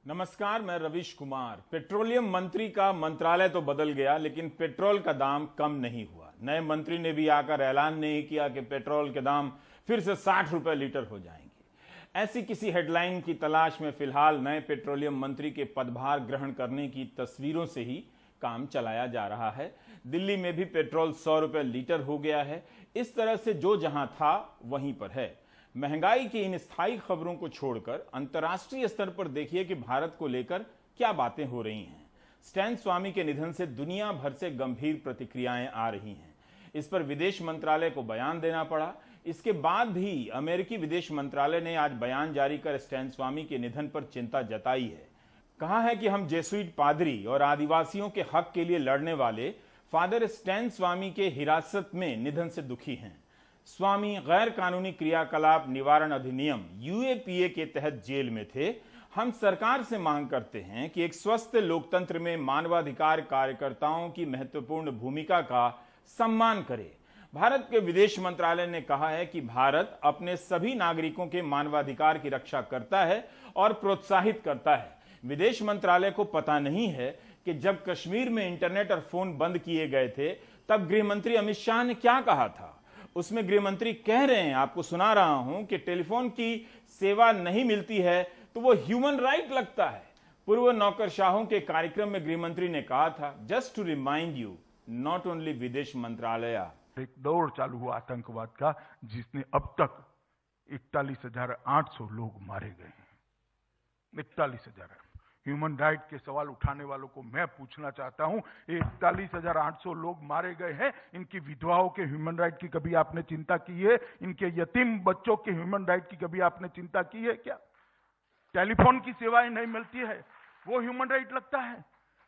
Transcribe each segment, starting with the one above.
नमस्कार, मैं रविश कुमार। पेट्रोलियम मंत्री का मंत्रालय तो बदल गया, लेकिन पेट्रोल का दाम कम नहीं हुआ। नए मंत्री ने भी आकर ऐलान नहीं किया कि पेट्रोल के दाम फिर से 60 रुपए लीटर हो जाएंगे। ऐसी किसी हेडलाइन की तलाश में फिलहाल नए पेट्रोलियम मंत्री के पदभार ग्रहण करने की तस्वीरों से ही काम चलाया जा रहा है। दिल्ली में भी पेट्रोल 100 रुपए लीटर हो गया है। इस तरह से जो जहां था वहीं पर है। महंगाई की इन स्थायी खबरों को छोड़कर अंतर्राष्ट्रीय स्तर पर देखिए कि भारत को लेकर क्या बातें हो रही हैं। स्टैन स्वामी के निधन से दुनिया भर से गंभीर प्रतिक्रियाएं आ रही हैं। इस पर विदेश मंत्रालय को बयान देना पड़ा। इसके बाद भी अमेरिकी विदेश मंत्रालय ने आज बयान जारी कर स्टैन स्वामी के निधन पर चिंता जताई है। कहा है कि हम जेसुइट पादरी और आदिवासियों के हक के लिए लड़ने वाले फादर स्टैन स्वामी के हिरासत में निधन से दुखी हैं। स्वामी गैर कानूनी क्रियाकलाप निवारण अधिनियम यूएपीए के तहत जेल में थे। हम सरकार से मांग करते हैं कि एक स्वस्थ लोकतंत्र में मानवाधिकार कार्यकर्ताओं की महत्वपूर्ण भूमिका का सम्मान करे। भारत के विदेश मंत्रालय ने कहा है कि भारत अपने सभी नागरिकों के मानवाधिकार की रक्षा करता है और प्रोत्साहित करता है। विदेश मंत्रालय को पता नहीं है कि जब कश्मीर में इंटरनेट और फोन बंद किए गए थे तब गृहमंत्री अमित शाह ने क्या कहा था। उसमें गृहमंत्री कह रहे हैं, आपको सुना रहा हूं, कि टेलीफोन की सेवा नहीं मिलती है तो वो ह्यूमन राइट लगता है। पूर्व नौकरशाहों के कार्यक्रम में गृहमंत्री ने कहा था, just to remind you, not only विदेश मंत्रालय। एक दौर चालू हुआ आतंकवाद का, जिसने अब तक 41,800 लोग मारे गए हैं। 41,000। ह्यूमन राइट के सवाल उठाने वालों को मैं पूछना चाहता हूं, 41,800 लोग मारे गए हैं। इनकी विधवाओं के ह्यूमन राइट की कभी आपने चिंता की है? इनके यतीम बच्चों के ह्यूमन राइट की कभी आपने चिंता की है क्या? टेलीफोन की सेवाएं नहीं मिलती है, वो ह्यूमन राइट लगता है?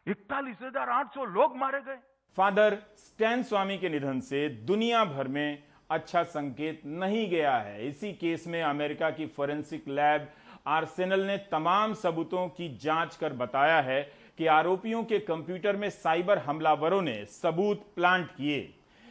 41,800 लोग मारे गए। फादर स्टैन स्वामी के निधन से दुनिया भर में अच्छा संकेत नहीं गया है। इसी केस में अमेरिका की फोरेंसिक लैब आर्सेनल ने तमाम सबूतों की जांच कर बताया है कि आरोपियों के कंप्यूटर में साइबर हमलावरों ने सबूत प्लांट किए।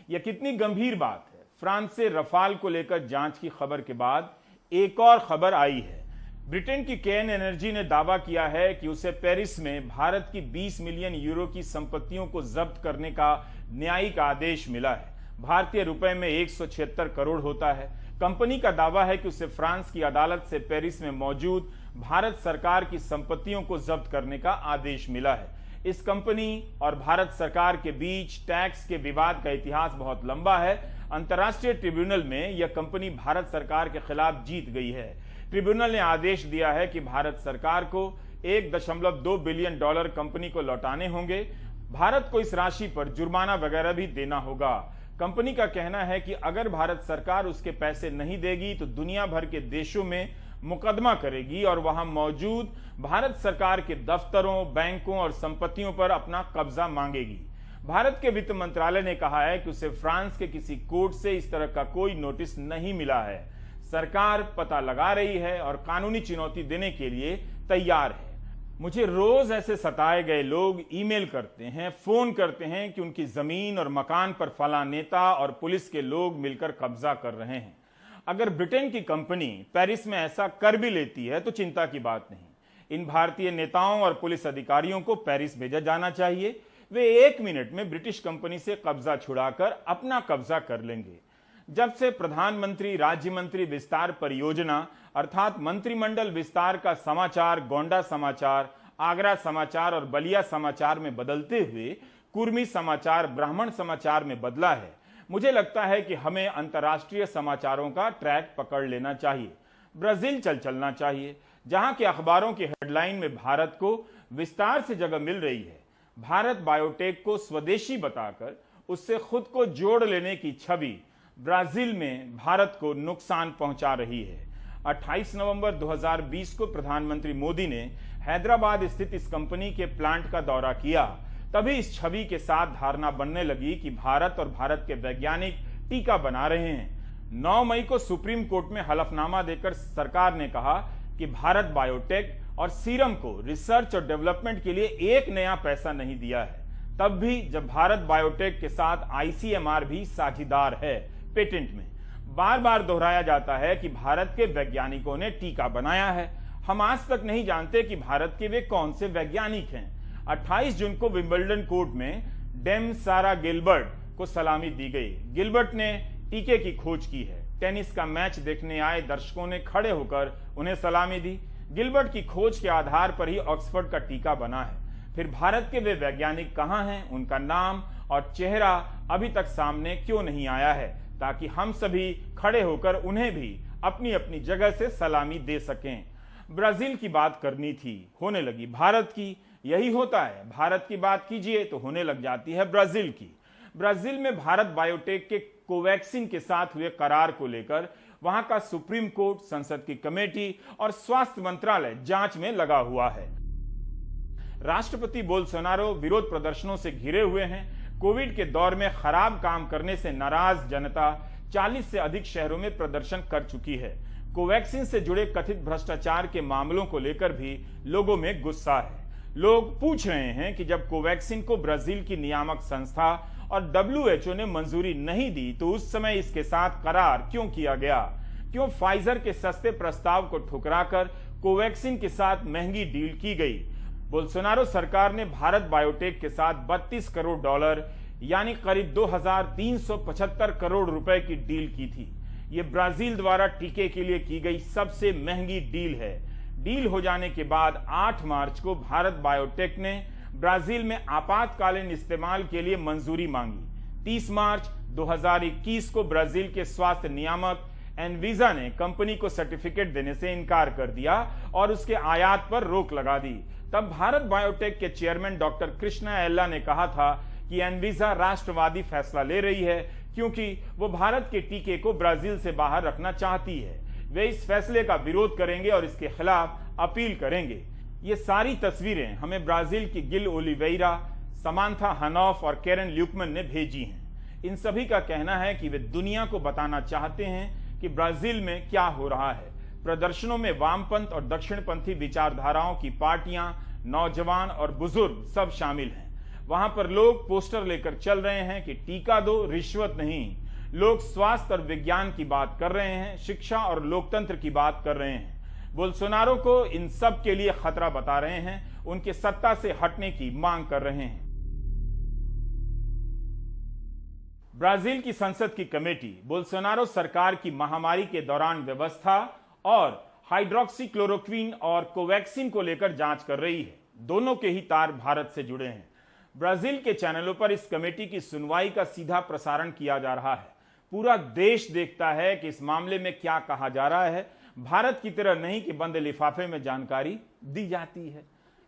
यह कितनी गंभीर बात है। फ्रांस से रफाल को लेकर जांच की खबर के बाद एक और खबर आई है। ब्रिटेन की केन एनर्जी ने दावा किया है कि उसे पेरिस में भारत की 20 मिलियन यूरो की संपत्तियों को जब्त करने का न्यायिक आदेश मिला है। भारतीय रुपए में 176 करोड़ होता है। कंपनी का दावा है कि उसे फ्रांस की अदालत से पेरिस में मौजूद भारत सरकार की संपत्तियों को जब्त करने का आदेश मिला है। इस कंपनी और भारत सरकार के बीच टैक्स के विवाद का इतिहास बहुत लंबा है। अंतर्राष्ट्रीय ट्रिब्यूनल में यह कंपनी भारत सरकार के खिलाफ जीत गई है। ट्रिब्यूनल ने आदेश दिया है कि भारत सरकार को 1.2 बिलियन डॉलर कंपनी को लौटाने होंगे। भारत को इस राशि पर जुर्माना वगैरह भी देना होगा। कंपनी का कहना है कि अगर भारत सरकार उसके पैसे नहीं देगी तो दुनिया भर के देशों में मुकदमा करेगी और वहां मौजूद भारत सरकार के दफ्तरों, बैंकों और संपत्तियों पर अपना कब्जा मांगेगी। भारत के वित्त मंत्रालय ने कहा है कि उसे फ्रांस के किसी कोर्ट से इस तरह का कोई नोटिस नहीं मिला है। सरकार पता लगा रही है और कानूनी चुनौती देने के लिए तैयार है। मुझे रोज ऐसे सताए गए लोग ईमेल करते हैं, फोन करते हैं कि उनकी जमीन और मकान पर फला नेता और पुलिस के लोग मिलकर कब्जा कर रहे हैं। अगर ब्रिटेन की कंपनी पेरिस में ऐसा कर भी लेती है तो चिंता की बात नहीं। इन भारतीय नेताओं और पुलिस अधिकारियों को पेरिस भेजा जाना चाहिए। वे 1 मिनट में ब्रिटिश कंपनी से कब्जा छुड़ाकर अपना कब्जा कर लेंगे। जब से प्रधानमंत्री राज्य मंत्री विस्तार परियोजना अर्थात मंत्रिमंडल विस्तार का समाचार गोंडा समाचार, आगरा समाचार और बलिया समाचार में बदलते हुए कुर्मी समाचार, ब्राह्मण समाचार में बदला है, मुझे लगता है कि हमें अंतर्राष्ट्रीय समाचारों का ट्रैक पकड़ लेना चाहिए। ब्राजील चलना चाहिए, जहां के अखबारों की हेडलाइन में भारत को विस्तार से जगह मिल रही है। भारत बायोटेक को स्वदेशी बताकर उससे खुद को जोड़ लेने की छवि ब्राजील में भारत को नुकसान पहुंचा रही है। 28 नवंबर 2020 को प्रधानमंत्री मोदी ने हैदराबाद स्थित इस कंपनी के प्लांट का दौरा किया। तभी इस छवि के साथ धारणा बनने लगी कि भारत और भारत के वैज्ञानिक टीका बना रहे हैं। 9 मई को सुप्रीम कोर्ट में हलफनामा देकर सरकार ने कहा कि भारत बायोटेक और सीरम को रिसर्च और डेवलपमेंट के लिए एक नया पैसा नहीं दिया है। तब भी जब भारत बायोटेक के साथ आईसीएमआर भी साझीदार है पेटेंट में। बार बार दोहराया जाता है कि भारत के वैज्ञानिकों ने टीका बनाया है। हम आज तक नहीं जानते कि भारत के वे कौन से वैज्ञानिक हैं। 28 जून को विंबलडन कोर्ट में डेम सारा गिलबर्ट को सलामी दी गई। गिलबर्ट ने टीके की खोज की है। टेनिस का मैच देखने आए दर्शकों ने खड़े होकर उन्हें सलामी दी। गिलबर्ट की खोज के आधार पर ही ऑक्सफोर्ड का टीका बना है। फिर भारत के वे वैज्ञानिक कहां हैं, उनका नाम और चेहरा अभी तक सामने क्यों नहीं आया है, ताकि हम सभी खड़े होकर उन्हें भी अपनी अपनी जगह से सलामी दे सकें। ब्राजील की बात करनी थी, होने लगी भारत की। यही होता है, भारत की बात कीजिए तो होने लग जाती है ब्राजील की। ब्राजील में भारत बायोटेक के कोवैक्सीन के साथ हुए करार को लेकर वहां का सुप्रीम कोर्ट, संसद की कमेटी और स्वास्थ्य मंत्रालय जांच में लगा हुआ है। राष्ट्रपति बोल्सोनारो विरोध प्रदर्शनों से घिरे हुए हैं। कोविड के दौर में खराब काम करने से नाराज जनता 40 से अधिक शहरों में प्रदर्शन कर चुकी है। कोवैक्सीन से जुड़े कथित भ्रष्टाचार के मामलों को लेकर भी लोगों में गुस्सा है। लोग पूछ रहे हैं कि जब कोवैक्सीन को ब्राजील की नियामक संस्था और WHO ने मंजूरी नहीं दी तो उस समय इसके साथ करार क्यों किया गया? क्यों फाइजर के सस्ते प्रस्ताव को ठुकराकर कोवैक्सीन के साथ महंगी डील की गई? बोल्सोनारो सरकार ने भारत बायोटेक के साथ $32 करोड़ यानी करीब 2375 करोड़ रुपए की डील की थी। ये ब्राजील द्वारा टीके के लिए की गई सबसे महंगी डील है। डील हो जाने के बाद 8 मार्च को भारत बायोटेक ने ब्राजील में आपातकालीन इस्तेमाल के लिए मंजूरी मांगी। 30 मार्च 2021 को ब्राजील के स्वास्थ्य नियामक एनवीसा ने कंपनी को सर्टिफिकेट देने से इनकार कर दिया और उसके आयात पर रोक लगा दी। तब भारत बायोटेक के चेयरमैन डॉक्टर कृष्णा एल्ला ने कहा था कि एनवीसा राष्ट्रवादी फैसला ले रही है क्योंकि वो भारत के टीके को ब्राजील से बाहर रखना चाहती है। वे इस फैसले का विरोध करेंगे और इसके खिलाफ अपील करेंगे। ये सारी तस्वीरें हमें ब्राजील की गिल ओलिवेरा, समांथा हनॉफ और कैरन ल्यूकमन ने भेजी हैं। इन सभी का कहना है कि वे दुनिया को बताना चाहते हैं कि ब्राजील में क्या हो रहा है। प्रदर्शनों में वामपंथ और दक्षिणपंथी विचारधाराओं की पार्टियां, नौजवान और बुजुर्ग सब शामिल हैं। वहां पर लोग पोस्टर लेकर चल रहे हैं कि टीका दो, रिश्वत नहीं। लोग स्वास्थ्य और विज्ञान की बात कर रहे हैं, शिक्षा और लोकतंत्र की बात कर रहे हैं। बोल्सोनारो को इन सब के लिए खतरा बता रहे हैं, उनके सत्ता से हटने की मांग कर रहे हैं। ब्राजील की संसद की कमेटी बोल्सोनारो सरकार की महामारी के दौरान व्यवस्था और हाइड्रोक्सीक्लोरोक्विन और कोवैक्सीन को लेकर जांच कर रही है। दोनों के ही तार भारत से जुड़े हैं। ब्राजील के चैनलों पर इस कमेटी की सुनवाई का सीधा प्रसारण किया जा रहा है। पूरा देश देखता है कि इस मामले में क्या कहा जा रहा है। भारत की तरह नहीं कि बंद लिफाफे में जानकारी दी जाती है।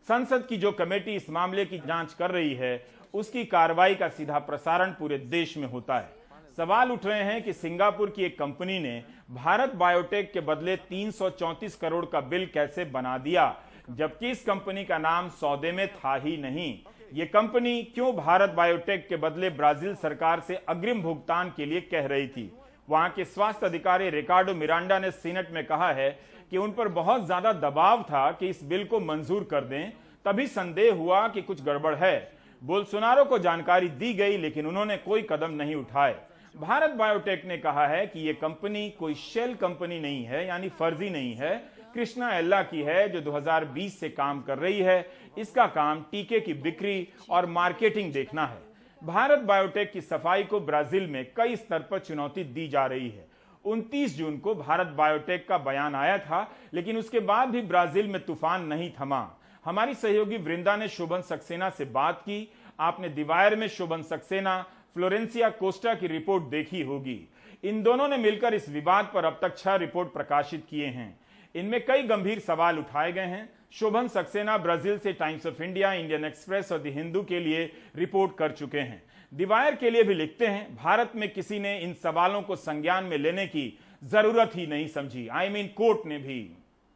संसद की जो कमेटी इस मामले की जांच कर रही है, उसकी कार्रवाई का सीधा प्रसारण पूरे देश में होता है। सवाल उठ रहे हैं कि सिंगापुर की एक कंपनी ने भारत बायोटेक के बदले 334 करोड़ का बिल कैसे बना दिया, जबकि इस कंपनी का नाम सौदे में था ही नहीं। ये कंपनी क्यों भारत बायोटेक के बदले ब्राजील सरकार से अग्रिम भुगतान के लिए कह रही थी? वहां के स्वास्थ्य अधिकारी रिकार्डो मिरांडा ने सीनेट में कहा है कि उन पर बहुत ज्यादा दबाव था कि इस बिल को मंजूर कर दें, तभी संदेह हुआ कि कुछ गड़बड़ है। बोल्सोनारो को जानकारी दी गई लेकिन उन्होंने कोई कदम नहीं उठाए। भारत बायोटेक ने कहा है कि यह कंपनी कोई शेल कंपनी नहीं है, यानी फर्जी नहीं है। कृष्णा एल्ला की है जो 2020 से काम कर रही है। इसका काम टीके की बिक्री और मार्केटिंग देखना है। भारत बायोटेक की सफाई को ब्राजील में कई स्तर पर चुनौती दी जा रही है। 29 जून को भारत बायोटेक का बयान आया था, लेकिन उसके बाद भी ब्राजील में तूफान नहीं थमा। हमारी सहयोगी वृंदा ने शोभन सक्सेना से बात की। आपने दीवार में शोभन सक्सेना, फ्लोरेंसिया कोस्टा की रिपोर्ट देखी होगी। इन दोनों ने मिलकर इस विवाद पर अब तक 6 रिपोर्ट प्रकाशित किए हैं। इनमें कई गंभीर सवाल उठाए गए हैं। शोभन सक्सेना ब्राजील से times of India, Indian express और द हिंदू के लिए रिपोर्ट कर चुके हैं। दीवार के लिए भी लिखते हैं, भारत में किसी ने इन सवालों को संज्ञान में लेने की जरूरत ही नहीं समझी। कोर्ट ने भी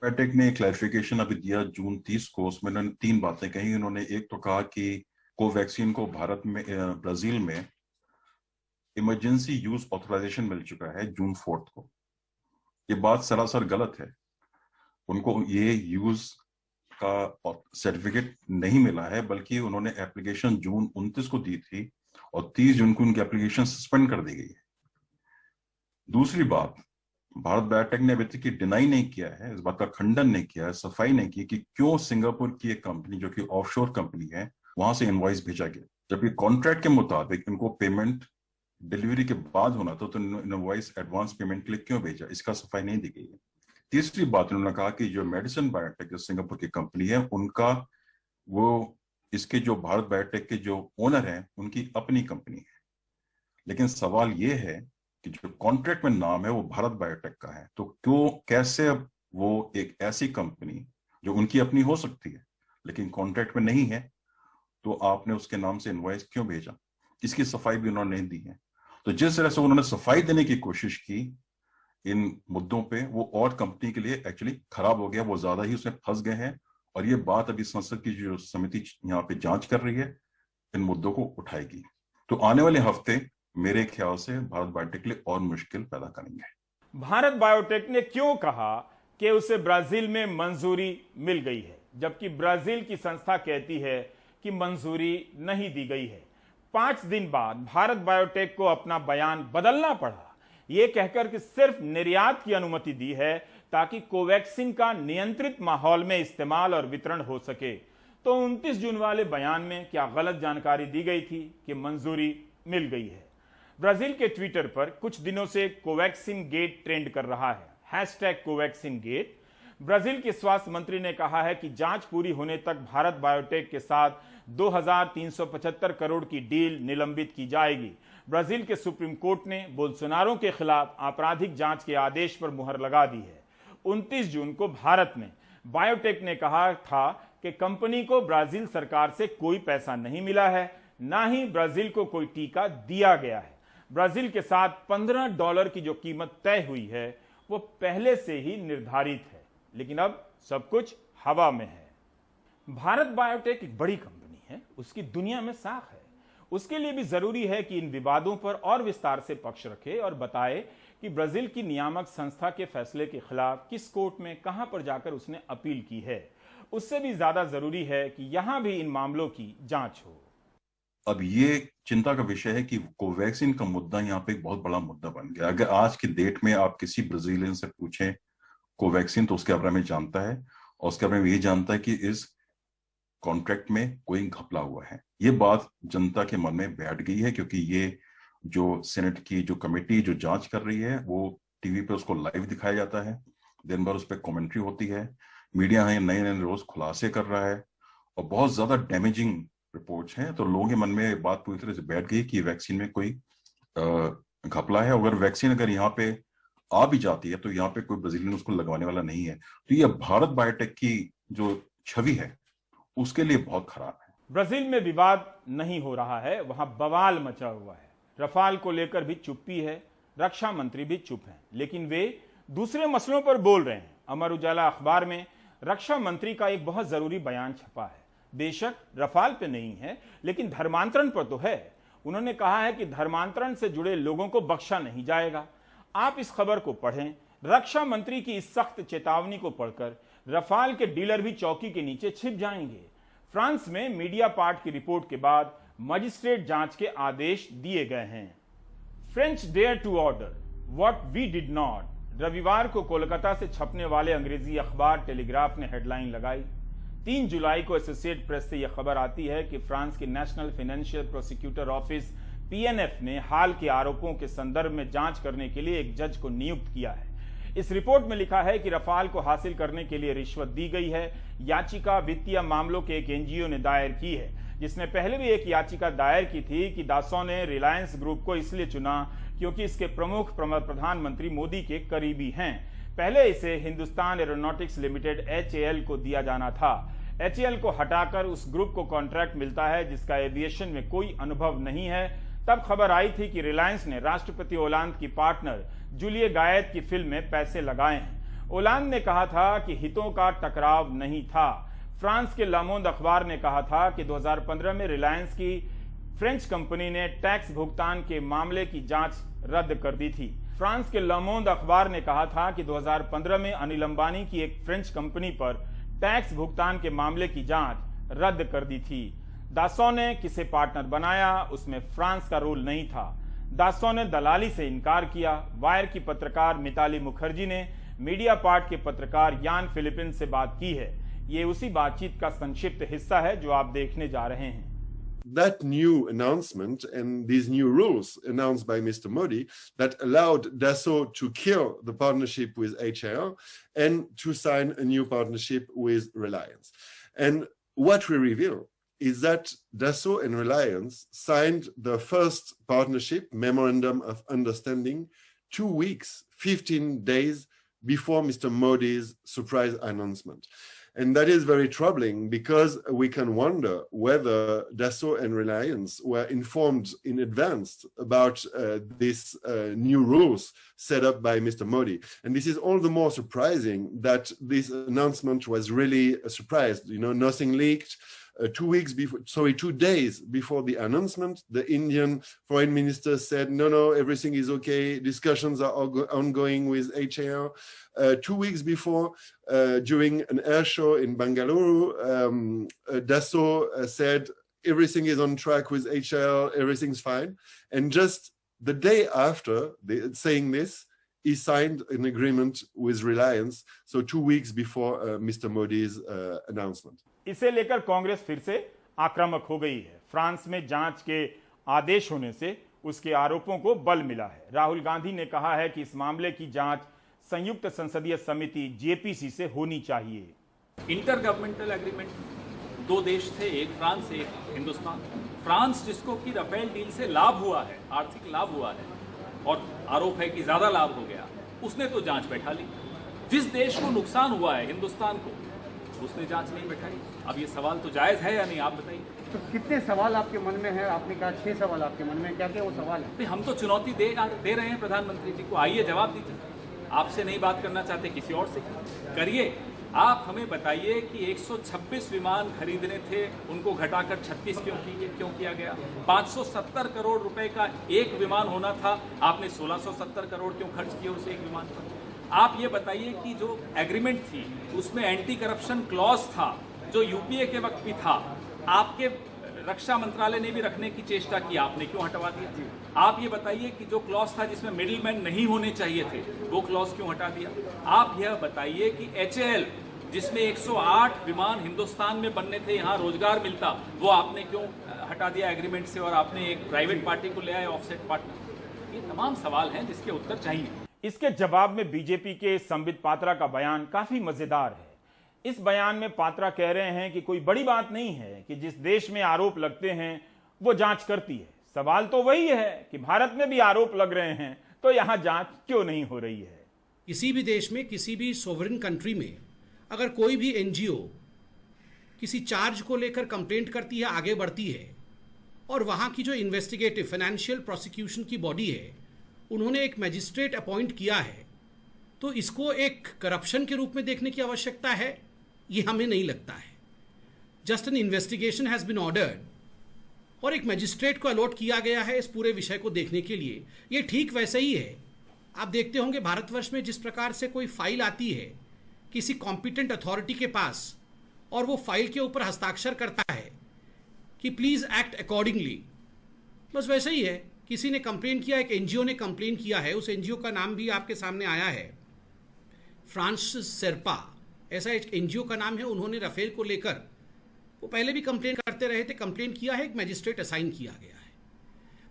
बायोटेक ने क्लैरिफिकेशन अभी दिया जून 30 को। उसमें उन्होंने 3 बातें कही। उन्होंने एक तो कहा कि कोवैक्सीन को भारत में, ब्राजील में इमरजेंसी यूज ऑथराइजेशन मिल चुका है जून 4 को। ये बात सरासर गलत है। उनको ये यूज का सर्टिफिकेट नहीं मिला है, बल्कि उन्होंने एप्लीकेशन जून 29 को दी थी और 30 जून को उनकी एप्लीकेशन सस्पेंड कर दी गई है। दूसरी बात, भारत बायोटेक ने अभी तक डिनाई नहीं किया है, इस बात का खंडन नहीं किया है, सफाई नहीं की कि क्यों सिंगापुर की एक कंपनी जो कि ऑफशोर कंपनी है वहां से इनवॉइस भेजा गया, जबकि कॉन्ट्रैक्ट के मुताबिक इनको पेमेंट डिलीवरी के बाद होना था, तो इनवॉइस एडवांस पेमेंट के लिए क्यों भेजा, इसका सफाई नहीं दी गई है। तीसरी बात उन्होंने कहा कि जो मेडिसिन बायोटेक जो सिंगापुर की कंपनी है उनका वो इसके जो भारत बायोटेक के जो ओनर हैं उनकी अपनी कंपनी है, लेकिन सवाल ये है कि जो कॉन्ट्रैक्ट में नाम है वो भारत बायोटेक का है, तो क्यों कैसे अब वो एक ऐसी कंपनी जो उनकी अपनी हो सकती है लेकिन कॉन्ट्रैक्ट में नहीं है, तो आपने उसके नाम से इनवॉइस क्यों भेजा, इसकी सफाई भी उन्होंने नहीं दी है। तो जिस तरह से उन्होंने सफाई देने की कोशिश की इन मुद्दों पे, वो और कंपनी के लिए एक्चुअली खराब हो गया, वो ज्यादा ही उसमें फंस गए हैं, और ये बात अभी संसद की जो समिति यहाँ पे जांच कर रही है इन मुद्दों को उठाएगी। तो आने वाले हफ्ते मेरे ख्याल से भारत बायोटेक के लिए और मुश्किल पैदा करेंगे। भारत बायोटेक ने क्यों कहा कि उसे ब्राजील में मंजूरी मिल गई है, जबकि ब्राजील की संस्था कहती है कि मंजूरी नहीं दी गई है। 5 दिन बाद भारत बायोटेक को अपना बयान बदलना पड़ा, यह कहकर कि सिर्फ निर्यात की अनुमति दी है ताकि कोवैक्सीन का नियंत्रित माहौल में इस्तेमाल और वितरण हो सके। तो 29 जून वाले बयान में क्या गलत जानकारी दी गई थी कि मंजूरी मिल गई है? ब्राजील के ट्विटर पर कुछ दिनों से कोवैक्सीन गेट ट्रेंड कर रहा है, हैशटैग कोवैक्सीन गेट। ब्राजील के स्वास्थ्य मंत्री ने कहा है कि जांच पूरी होने तक भारत बायोटेक के साथ 2375 करोड़ की डील निलंबित की जाएगी। ब्राजील के सुप्रीम कोर्ट ने बोल्सोनारो के खिलाफ आपराधिक जांच के आदेश पर मुहर लगा दी है। 29 जून को भारत में बायोटेक ने कहा था कि कंपनी को ब्राजील सरकार से कोई पैसा नहीं मिला है, ना ही ब्राजील को कोई टीका दिया गया है। ब्राजील के साथ $15 की जो कीमत तय हुई है वो पहले से ही निर्धारित है, लेकिन अब सब कुछ हवा में है। भारत बायोटेक एक बड़ी कंपनी है, उसकी दुनिया में साख है। उसके लिए भी जरूरी है कि इन विवादों पर और विस्तार से पक्ष रखे और बताए कि ब्राजील की नियामक संस्था के फैसले के खिलाफ किस कोर्ट में कहां पर जाकर उसने अपील की है। उससे भी ज्यादा जरूरी है कि यहां भी इन मामलों की जांच हो। अब ये चिंता का विषय है कि कोवैक्सीन का मुद्दा यहाँ पे एक बहुत बड़ा मुद्दा बन गया। अगर आज की डेट में आप किसी ब्राजीलियन से पूछें कोवैक्सीन, तो उसके बारे में जानता है, और उसके बारे में ये जानता है कि इस कॉन्ट्रैक्ट में कोई घपला हुआ है। ये बात जनता के मन में बैठ गई है, क्योंकि ये जो सेनेट की जो कमेटी जो जांच कर रही है वो टीवी पे उसको लाइव दिखाया जाता है, दिन भर उस पर कमेंट्री होती है, मीडिया है नए नए रोज खुलासे कर रहा है, और बहुत ज्यादा डैमेजिंग रिपोर्ट्स हैं। तो लोगों के मन में बात पूरी तरह से बैठ गई कि वैक्सीन में कोई घपला है। अगर वैक्सीन अगर यहाँ पे आ भी जाती है तो यहाँ पे कोई ब्राजीलियन उसको लगवाने वाला नहीं है। तो ये भारत बायोटेक की जो छवि है उसके लिए बहुत खराब है। ब्राजील में विवाद नहीं हो रहा है, वहां बवाल मचा हुआ है। रफाल को लेकर भी चुप्पी है, रक्षा मंत्री भी चुप हैं, लेकिन वे दूसरे मसलों पर बोल रहे हैं। अमर उजाला अखबार में रक्षा मंत्री का एक बहुत जरूरी बयान छपा है। बेशक रफाल पे नहीं है, लेकिन धर्मांतरण पर तो है। उन्होंने कहा है कि धर्मांतरण से जुड़े लोगों को बख्शा नहीं जाएगा। आप इस खबर को पढ़ें। रक्षा मंत्री की इस सख्त चेतावनी को पढ़कर रफाल के डीलर भी चौकी के नीचे छिप जाएंगे। फ्रांस में मीडिया पार्ट की रिपोर्ट के बाद मजिस्ट्रेट जांच के आदेश दिए गए हैं। French dare to order what we did not. रविवार को कोलकाता से छपने वाले अंग्रेजी अखबार टेलीग्राफ ने हेडलाइन लगाई। 3 जुलाई को एसोसिएट प्रेस से यह खबर आती है कि फ्रांस के national financial prosecutor office PNF ने हाल के आरोपों के संदर्भ में जांच करने के लिए एक जज को नियुक्त किया है। इस रिपोर्ट में लिखा है कि रफाल को हासिल करने के लिए रिश्वत दी गई है। याचिका वित्तीय मामलों के एक एनजीओ ने दायर की है, जिसने पहले भी एक याचिका दायर की थी कि दासों ने रिलायंस ग्रुप को इसलिए चुना क्योंकि इसके प्रमुख प्रधानमंत्री मोदी के करीबी हैं। पहले इसे हिंदुस्तान एरोनॉटिक्स लिमिटेड HAL को दिया जाना था। HAL को हटाकर उस ग्रुप को कॉन्ट्रैक्ट मिलता है जिसका एविएशन में कोई अनुभव नहीं है। तब खबर आई थी कि रिलायंस ने राष्ट्रपति ओलांद की पार्टनर जूलिए गायत की फिल्म में पैसे लगाए हैं। ओलांद ने कहा था कि हितों का टकराव नहीं था। फ्रांस के लामोंद अखबार ने कहा था कि 2015 में रिलायंस की फ्रेंच कंपनी ने टैक्स भुगतान के मामले की जांच रद्द कर दी थी। फ्रांस के लामोंद अखबार ने कहा था कि 2015 में अनिल अंबानी की एक फ्रेंच कंपनी पर टैक्स भुगतान के मामले की जांच रद्द कर दी थी। दासों ने किसे पार्टनर बनाया, उसमें फ्रांस का रोल नहीं था। दासो ने दलाली से इनकार किया। वायर की पत्रकार मिताली मुखर्जी ने मीडिया पार्ट के पत्रकार यान फिलिपिन से बात की है। ये उसी बातचीत का संक्षिप्त हिस्सा है जो आप देखने जा रहे हैं। That new announcement and these new rules announced by Mr. Modi that allowed Dassault to kill the partnership with HAL and to sign a new partnership with Reliance. And what we reveal is that Dassault and Reliance signed the first partnership memorandum of understanding 2 weeks, 15 days before Mr. Modi's surprise announcement. And that is very troubling because we can wonder whether Dassault and Reliance were informed in advance about these new rules set up by Mr. Modi. And this is all the more surprising that this announcement was really a surprise. You know, nothing leaked. 2 days before the announcement, the Indian foreign minister said, no, everything is okay. Discussions are ongoing with HAL. 2 weeks before, during an air show in Bangalore, Dassault said everything is on track with HAL, everything's fine. And just the day after saying this, he signed an agreement with Reliance, so 2 weeks before Mr. Modi's announcement. इसे लेकर कांग्रेस फिर से आक्रामक हो गई है। France में जांच के आदेश होने से उसके आरोपों को बल मिला है। राहुल गांधी ने कहा है कि इस मामले की जांच संयुक्त संसदीय समिति जेपीसी से होनी चाहिए। इंटर गवर्नमेंटल एग्रीमेंट 2 देश थे, एक फ्रांस एक हिंदुस्तान। फ्रांस जिसको कि राफेल डील से लाभ हुआ है, आर्थिक लाभ हुआ है और आरोप है कि ज्यादा लाभ हो गया, उसने तो जांच बैठा ली। जिस देश को नुकसान हुआ है, हिंदुस्तान को, उसने जांच नहीं बैठाई। अब ये सवाल तो जायज है या नहीं, आप बताइए। तो कितने सवाल आपके मन में है? आपने कहा 6 सवाल आपके मन में, क्या क्या वो सवाल है? हम तो चुनौती दे रहे हैं प्रधानमंत्री जी को, आइए जवाब दीजिए। आपसे नहीं बात करना चाहते, किसी और से करिए। आप हमें बताइए कि 126 विमान खरीदने थे, उनको घटाकर 36 क्यों किया गया? 570 करोड़ रुपए का एक विमान होना था, आपने 1670 करोड़ क्यों खर्च किए उस एक विमान पर? आप ये बताइए कि जो एग्रीमेंट थी उसमें एंटी करप्शन क्लॉज था, जो यूपीए के वक्त भी था, आपके रक्षा मंत्रालय ने भी रखने की चेष्टा की, आपने क्यों हटवा दिया? आप ये बताइए कि जो क्लॉज था जिसमें मिडिलमैन नहीं होने चाहिए थे, वो क्लॉज क्यों हटा दिया? आप यह बताइए कि HAL जिसमें 108 विमान हिंदुस्तान में बनने थे, यहाँ रोजगार मिलता, वो आपने क्यों हटा दिया एग्रीमेंट से और आपने एक प्राइवेट पार्टी को ले आए ऑफसेट पार्टनर? ये तमाम सवाल हैं जिसके उत्तर चाहिए। इसके जवाब में बीजेपी के संबित पात्रा का बयान काफी मजेदार है। इस बयान में पात्रा कह रहे हैं कि कोई बड़ी बात नहीं है कि जिस देश में आरोप लगते हैं वो जांच करती है। सवाल तो वही है कि भारत में भी आरोप लग रहे हैं, तो यहां जांच क्यों नहीं हो रही है? किसी भी देश में, किसी भी सोवरेन कंट्री में अगर कोई भी एनजीओ किसी चार्ज को लेकर कंप्लेंट करती है, आगे बढ़ती है, और वहां की जो इन्वेस्टिगेटिव फाइनेंशियल प्रोसिक्यूशन की बॉडी है, उन्होंने एक मैजिस्ट्रेट अपॉइंट किया है, तो इसको एक करप्शन के रूप में देखने की आवश्यकता है, ये हमें नहीं लगता है। Just an investigation has been ordered और एक मैजिस्ट्रेट को अलॉट किया गया है इस पूरे विषय को देखने के लिए। ये ठीक वैसे ही है। आप देखते होंगे भारतवर्ष में जिस प्रकार से कोई फाइल आती है किसी कॉम्पिटेंट अथॉरिटी के पास और वो फाइल के ऊपर हस्ताक्षर करता है कि प्लीज एक्ट अकॉर्डिंगली, बस वैसे ही है। किसी ने कंप्लेन किया, एक एनजीओ ने कंप्लेन किया है, उस एनजीओ का नाम भी आपके सामने आया है, फ्रांसिस सेरपा, ऐसा एक एनजीओ का नाम है। उन्होंने राफेल को लेकर, वो पहले भी कंप्लेन करते रहे थे, कंप्लेन किया है, एक मैजिस्ट्रेट असाइन किया गया है।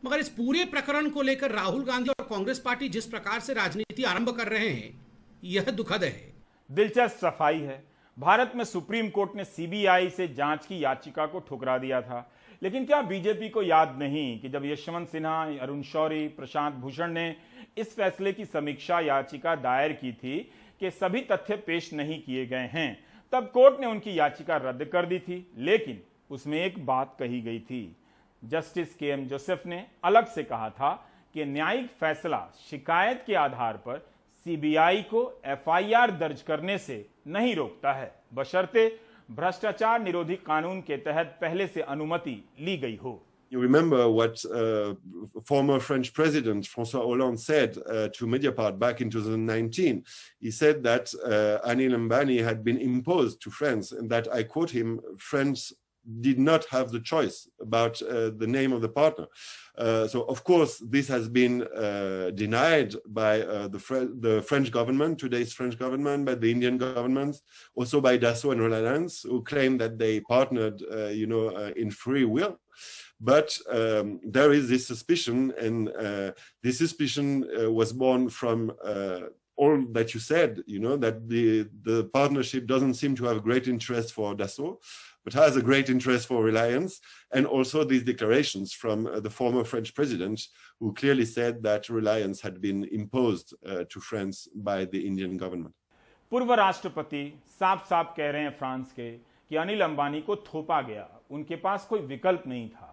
मगर इस पूरे प्रकरण को लेकर राहुल गांधी और कांग्रेस पार्टी जिस प्रकार से राजनीति आरंभ कर रहे हैं, यह दुखद है। दिलचस्प सफाई है। भारत में सुप्रीम कोर्ट ने सीबीआई से जांच की याचिका को ठुकरा दिया था, लेकिन क्या बीजेपी को याद नहीं कि जब यशवंत सिन्हा, अरुण शौरी, प्रशांत भूषण ने इस फैसले की समीक्षा याचिका दायर की थी कि सभी तथ्य पेश नहीं किए गए हैं, तब कोर्ट ने उनकी याचिका रद्द कर दी थी। लेकिन उसमें एक बात कही गई थी। जस्टिस KM जोसेफ ने अलग से कहा था कि न्यायिक फैसला शिकायत के आधार पर सीबीआई को FIR दर्ज करने से नहीं रोकता है, बशर्ते भ्रष्टाचार निरोधी कानून के तहत पहले से अनुमति ली गई हो। You remember what former French President François Hollande said to Mediapart back in 2019. He said that Anil Ambani had been imposed to France, and that, I quote him, France did not have the choice about the name of the partner. So of course this has been denied by the French government, today's French government, by the Indian government, also by Dassault and Reliance, who claim that they partnered in free will. But there is this suspicion, and this suspicion was born from all that you said, that the partnership doesn't seem to have great interest for Dassault, but has a great interest for Reliance, and also these declarations from the former French president, who clearly said that Reliance had been imposed to France by the Indian government. पूर्व राष्ट्रपति साफ साफ कह रहे हैं France के कि अनिल अंबानी को थोपा गया, उनके पास कोई विकल्प नहीं था।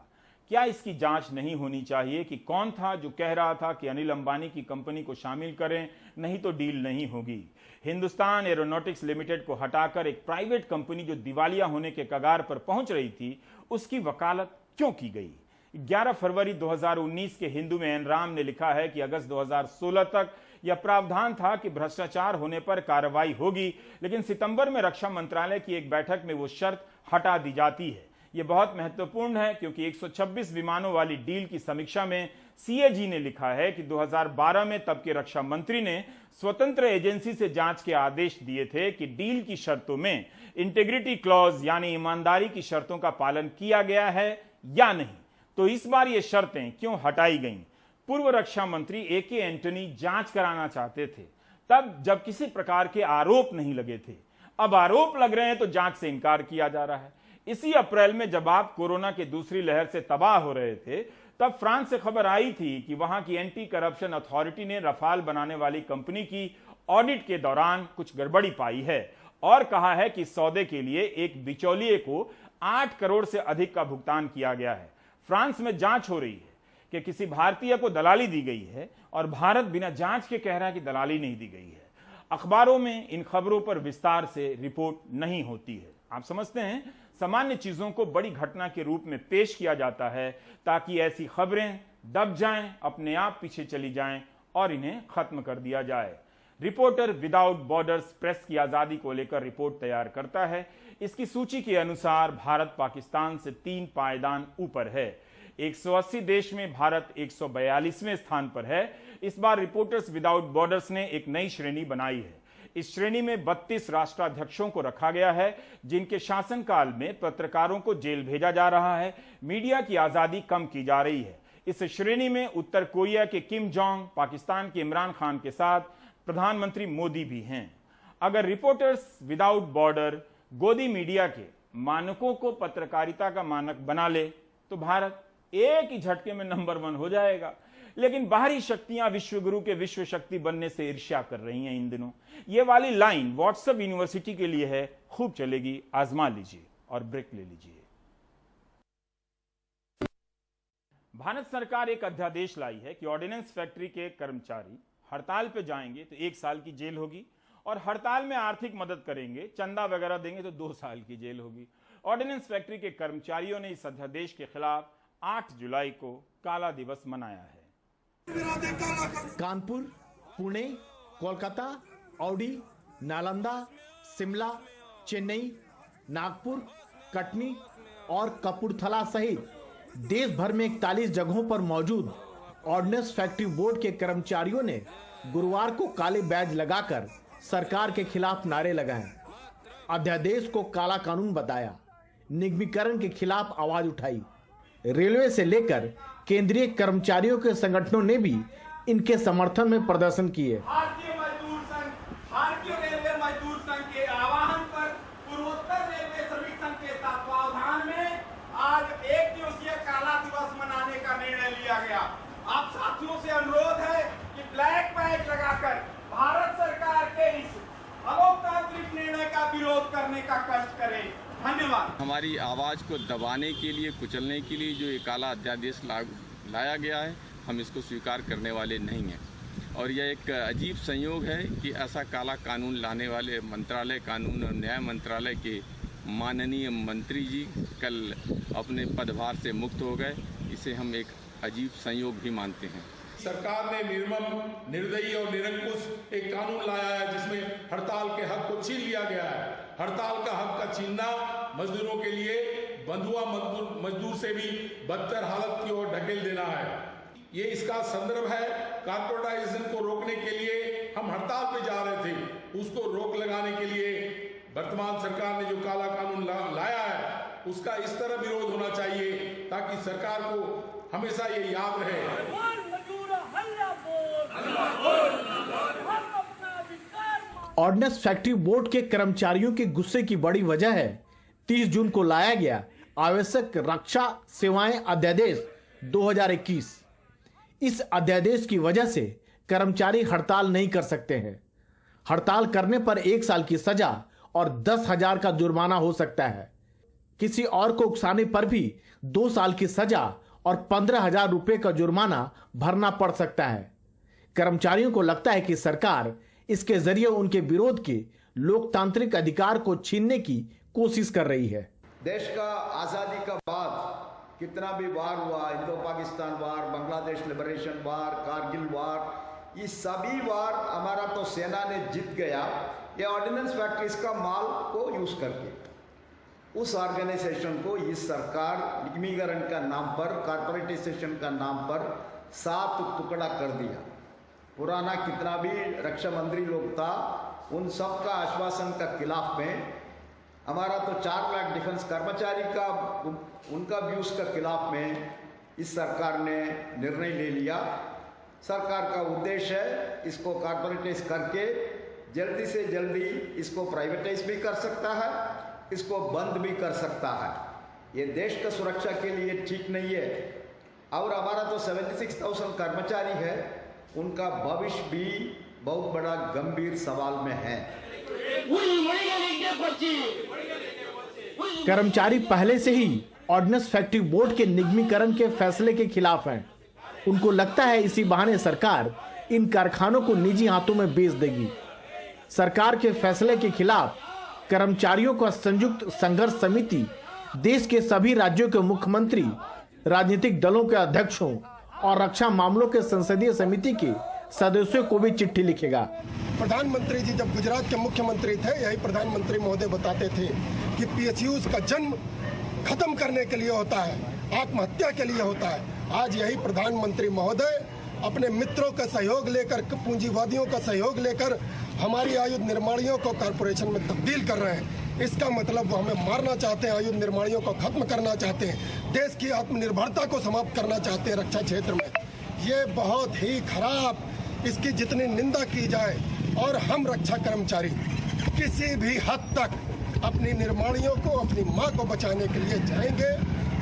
क्या इसकी जांच नहीं होनी चाहिए कि कौन था जो कह रहा था कि अनिल अंबानी की कंपनी को शामिल करें, नहीं तो डील नहीं होगी। हिंदुस्तान एरोनॉटिक्स लिमिटेड को हटाकर एक प्राइवेट कंपनी जो दिवालिया होने के कगार पर पहुंच रही थी, उसकी वकालत क्यों की गई? 11 फरवरी 2019 के हिंदू में एन राम ने लिखा है कि अगस्त 2016 तक यह प्रावधान था कि भ्रष्टाचार होने पर कार्रवाई होगी, लेकिन सितंबर में रक्षा मंत्रालय की एक बैठक में वो शर्त हटा दी जाती है। यह बहुत महत्वपूर्ण है क्योंकि 126 विमानों वाली डील की समीक्षा में सीएजी ने लिखा है कि 2012 में तब के रक्षा मंत्री ने स्वतंत्र एजेंसी से जांच के आदेश दिए थे कि डील की शर्तों में इंटीग्रिटी क्लॉज यानी ईमानदारी की शर्तों का पालन किया गया है या नहीं। तो इस बार ये शर्तें क्यों हटाई गईं? पूर्व रक्षा मंत्री एके एंटनी जांच कराना चाहते थे, तब जब किसी प्रकार के आरोप नहीं लगे थे। अब आरोप लग रहे हैं तो जांच से इनकार किया जा रहा है। इसी अप्रैल में जब आप कोरोना की दूसरी लहर से तबाह हो रहे थे, तब फ्रांस से खबर आई थी कि वहां की एंटी करप्शन अथॉरिटी ने रफाल बनाने वाली कंपनी की ऑडिट के दौरान कुछ गड़बड़ी पाई है और कहा है कि सौदे के लिए एक बिचौलिए को 8 करोड़ से अधिक का भुगतान किया गया है। फ्रांस में जांच हो रही है कि किसी भारतीय को दलाली दी गई है और भारत बिना जांच के कह रहा है कि दलाली नहीं दी गई है। अखबारों में इन खबरों पर विस्तार से रिपोर्ट नहीं होती है। आप समझते हैं, सामान्य चीजों को बड़ी घटना के रूप में पेश किया जाता है ताकि ऐसी खबरें दब जाएं, अपने आप पीछे चली जाएं और इन्हें खत्म कर दिया जाए। रिपोर्टर विदाउट बॉर्डर्स प्रेस की आजादी को लेकर रिपोर्ट तैयार करता है। इसकी सूची के अनुसार भारत पाकिस्तान से 3 पायदान ऊपर है। 180 देश में भारत 142वें स्थान पर है। इस बार रिपोर्टर्स विदाउट बॉर्डर्स ने एक नई श्रेणी बनाई है। इस श्रेणी में 32 राष्ट्राध्यक्षों को रखा गया है, जिनके शासनकाल में पत्रकारों को जेल भेजा जा रहा है, मीडिया की आजादी कम की जा रही है। इस श्रेणी में उत्तर कोरिया के किम जोंग, पाकिस्तान के इमरान खान के साथ प्रधानमंत्री मोदी भी हैं। अगर रिपोर्टर्स विदाउट बॉर्डर गोदी मीडिया के मानकों को पत्रकारिता का मानक बना ले तो भारत एक ही झटके में नंबर 1 हो जाएगा। लेकिन बाहरी शक्तियां विश्वगुरु के विश्व शक्ति बनने से ईर्ष्या कर रही हैं इन दिनों। ये वाली लाइन व्हाट्सएप यूनिवर्सिटी के लिए है, खूब चलेगी, आजमा लीजिए और ब्रेक ले लीजिए। भारत सरकार एक अध्यादेश लाई है कि ऑर्डिनेंस फैक्ट्री के कर्मचारी हड़ताल पे जाएंगे तो 1 साल की जेल होगी और हड़ताल में आर्थिक मदद करेंगे, चंदा वगैरह देंगे तो 2 साल की जेल होगी। ऑर्डिनेंस फैक्ट्री के कर्मचारियों ने इस अध्यादेश के खिलाफ 8 जुलाई को काला दिवस मनाया है। कानपुर, पुणे, कोलकाता, औडी, नालंदा, शिमला, चेन्नई, नागपुर, कटनी और कपूरथला सहित देश भर में 41 जगहों पर मौजूद ऑर्डिनेंस फैक्ट्री बोर्ड के कर्मचारियों ने गुरुवार को काले बैज लगाकर सरकार के खिलाफ नारे लगाए, अध्यादेश को काला कानून बताया, निगमीकरण के खिलाफ आवाज उठाई। रेलवे से लेकर केंद्रीय कर्मचारियों के संगठनों ने भी इनके समर्थन में प्रदर्शन किए। भारतीय मजदूर संघ, भारतीय रेलवे मजदूर संघ के आह्वान पर पूर्वोत्तर रेलवे श्रमिक संघ के तत्वावधान में आज 1 दिवसीय काला दिवस मनाने का निर्णय लिया गया। आप साथियों से अनुरोध है कि ब्लैक बैज लगाकर भारत सरकार के इस अलोकतांत्रिक निर्णय का विरोध करने का कष्ट करें। धन्यवाद। हमारी आवाज को दबाने के लिए, कुचलने के लिए जो ये काला अध्यादेश लाया गया है, हम इसको स्वीकार करने वाले नहीं हैं। और यह एक अजीब संयोग है कि ऐसा काला कानून लाने वाले मंत्रालय, कानून और न्याय मंत्रालय के माननीय मंत्री जी कल अपने पदभार से मुक्त हो गए। इसे हम एक अजीब संयोग भी मानते हैं। सरकार ने निर्मम, निर्दयी और निरंकुश एक कानून लाया है जिसमें हड़ताल के हक को छीन लिया गया है। हड़ताल का हक का छीनना मजदूरों के लिए बंधुआ मजदूर से भी बदतर हालत की ओर ढकेल देना है। ये इसका संदर्भ है। कॉर्पोरेटाइजेशन को रोकने के लिए हम हड़ताल पे जा रहे थे, उसको रोक लगाने के लिए वर्तमान सरकार ने जो काला कानून लाया है उसका इस तरह विरोध होना चाहिए ताकि सरकार को हमेशा ये याद रहे। ऑर्डिनेंस फैक्ट्री बोर्ड के कर्मचारियों के गुस्से की बड़ी वजह है 30 जून को लाया गया आवश्यक रक्षा सेवाएं अध्यादेश 2021। इस अध्यादेश की वजह से कर्मचारी हड़ताल नहीं कर सकते हैं। हड़ताल करने पर 1 साल की सजा और 10,000 का जुर्माना हो सकता है। किसी और को उकसाने पर भी 2 साल की सजा और 15,000 रुपए का जुर्माना भरना पड़ सकता है। कर्मचारियों को लगता है कि सरकार इसके जरिए उनके विरोध के लोकतांत्रिक अधिकार को छीनने की कोशिश कर रही है। देश का आजादी का बाद कितना भी वार हुआ, इंडो पाकिस्तान वार, बांग्लादेश लिबरेशन वार, कारगिल वार, ये सभी वार हमारा तो सेना ने जीत गया। ये ऑर्डिनेंस फैक्ट्रीज का माल को यूज करके उस ऑर्गेनाइजेशन को इस सरकार निगमीकरण का नाम पर, कॉर्पोरेटाइजेशन का नाम पर 7 टुकड़ा कर दिया। पुराना कितना भी रक्षा मंत्री लोग था उन सब का आश्वासन का खिलाफ में हमारा तो 4 लाख डिफेंस कर्मचारी का उनका व्यूज का खिलाफ में इस सरकार ने निर्णय ले लिया। सरकार का उद्देश्य है इसको कॉर्पोरेटाइज करके जल्दी से जल्दी इसको प्राइवेटाइज भी कर सकता है, इसको बंद भी कर सकता है। ये देश का सुरक्षा के लिए ठीक नहीं है। और हमारा तो 76,000 कर्मचारी है, उनका भविष्य भी बहुत बड़ा गंभीर सवाल में है। कर्मचारी पहले से ही ऑर्डिनेंस फैक्ट्री बोर्ड के निगमीकरण के फैसले के खिलाफ हैं। उनको लगता है इसी बहाने सरकार इन कारखानों को निजी हाथों में बेच देगी। सरकार के फैसले के खिलाफ कर्मचारियों का संयुक्त संघर्ष समिति देश के सभी राज्यों के मुख्यमंत्री, राजनीतिक दलों के अध्यक्षों और रक्षा मामलों के संसदीय समिति के सदस्यों को भी चिट्ठी लिखेगा। प्रधानमंत्री जी जब गुजरात के मुख्यमंत्री थे, यही प्रधानमंत्री महोदय बताते थे कि PSUs का जन्म खत्म करने के लिए होता है, आत्महत्या के लिए होता है। आज यही प्रधानमंत्री महोदय अपने मित्रों का सहयोग लेकर, पूंजीवादियों का सहयोग लेकर हमारी आयुध निर्माणियों को कॉर्पोरेशन में तब्दील कर रहे हैं। इसका मतलब वो हमें मारना चाहते हैं, आयुध निर्माणियों को खत्म करना चाहते हैं, देश की आत्मनिर्भरता को समाप्त करना चाहते हैं रक्षा क्षेत्र में। ये बहुत ही खराब, इसकी जितनी निंदा की जाए और हम रक्षा कर्मचारी किसी भी हद तक अपनी निर्माणियों को, अपनी मां को बचाने के लिए जाएंगे,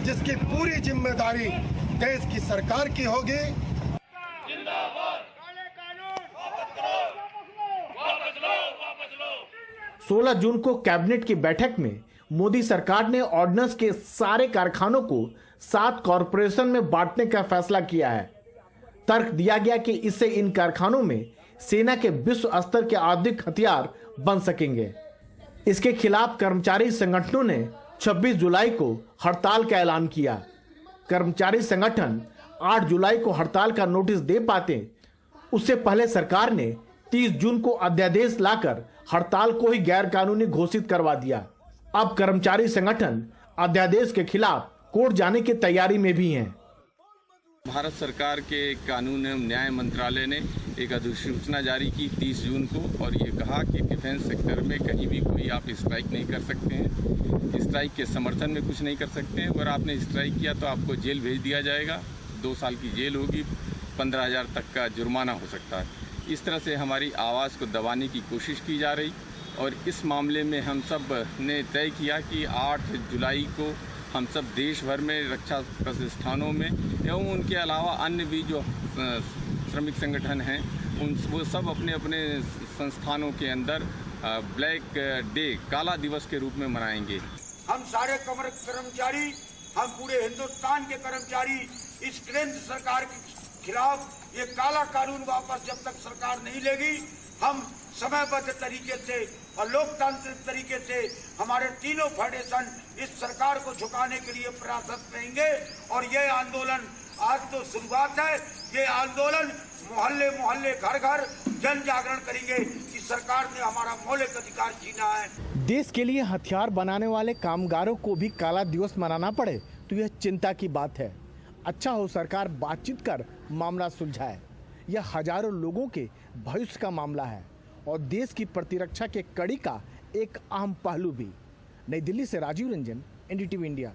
जिसकी पूरी जिम्मेदारी देश की सरकार की होगी। 16 जून को कैबिनेट की बैठक में मोदी सरकार ने ऑर्डिनेंस के सारे कारखानों को 7 कॉरपोरेशन में बांटने का फैसला किया है। तर्क दिया गया कि इससे इन कारखानों में सेना के विश्व स्तर के आधुनिक हथियार बन सकेंगे। इसके खिलाफ कर्मचारी संगठनों ने 26 जुलाई को हड़ताल का ऐलान किया। कर्मचारी संगठन 8 जुलाई को हड़ताल का नोटिस दे पाते, उससे पहले सरकार ने 30 जून को अध्यादेश लाकर हड़ताल को ही गैर कानूनी घोषित करवा दिया। अब कर्मचारी संगठन अध्यादेश के खिलाफ कोर्ट जाने की तैयारी में भी हैं। भारत सरकार के कानून एवं न्याय मंत्रालय ने एक अधिसूचना जारी की 30 जून को और ये कहा कि डिफेंस सेक्टर में कहीं भी कोई आप स्ट्राइक नहीं कर सकते हैं, स्ट्राइक के समर्थन में कुछ नहीं कर सकते हैं। अगर आपने स्ट्राइक किया तो आपको जेल भेज दिया जाएगा, 2 साल की जेल होगी, 15,000 तक का जुर्माना हो सकता है। इस तरह से हमारी आवाज़ को दबाने की कोशिश की जा रही और इस मामले में हम सब ने तय किया कि 8 जुलाई को हम सब देश भर में रक्षा प्रतिष्ठानों में एवं उनके अलावा अन्य भी जो श्रमिक संगठन हैं वो सब अपने अपने संस्थानों के अंदर ब्लैक डे, काला दिवस के रूप में मनाएंगे। हम सारे कर्मचारी, हम पूरे हिंदुस्तान के कर्मचारी इस केंद्र सरकार के खिलाफ ये काला कानून वापस जब तक सरकार नहीं लेगी, हम समयबद्ध तरीके से और लोकतांत्रिक तरीके से हमारे तीनों फेडरेशन इस सरकार को झुकाने के लिए प्रयासरत रहेंगे। और ये आंदोलन आज तो शुरुआत है, ये आंदोलन मोहल्ले मोहल्ले, घर घर जन जागरण करेंगे कि सरकार ने हमारा मौलिक अधिकार छीना है। देश के लिए हथियार बनाने वाले कामगारों को भी काला दिवस मनाना पड़े तो यह चिंता की बात है। अच्छा हो सरकार बातचीत कर मामला सुलझाए। यह हजारों लोगों के भविष्य का मामला है और देश की प्रतिरक्षा के कड़ी का एक अहम पहलू भी। नई दिल्ली से राजीव रंजन, एनडीटीवी इंडिया।